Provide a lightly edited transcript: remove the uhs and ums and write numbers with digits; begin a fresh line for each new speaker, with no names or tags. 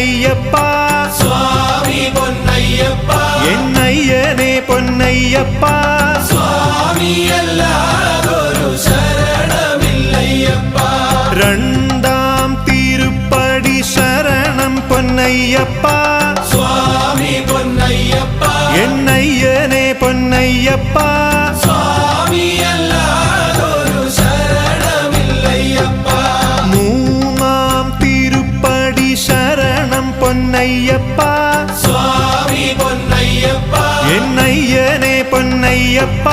പൊന്നയ്യപ്പ
സ്വാമി പൊന്നയ്യപ്പ
എന്നയ്യനെ പൊന്നയ്യപ്പ
സ്വാമിയല്ലാതൊരു ശരണമില്ലയ്യപ്പ
രണ്ടാം തിരുപ്പടി ശരണം പൊന്നയ്യപ്പ
സ്വാമി പൊന്നയ്യപ്പ
എന്നയ്യനെ പൊന്നയ്യപ്പ
സ്വാമിയല്ലാതൊരു ശരണമില്ലയ്യപ്പ
മൂന്നാം തിരുപ്പടി ശരണം പൊന്നയ്യപ്പ
സ്വാമി പൊന്നയ്യപ്പ
എന്നയ്യനെ പൊന്നയ്യപ്പ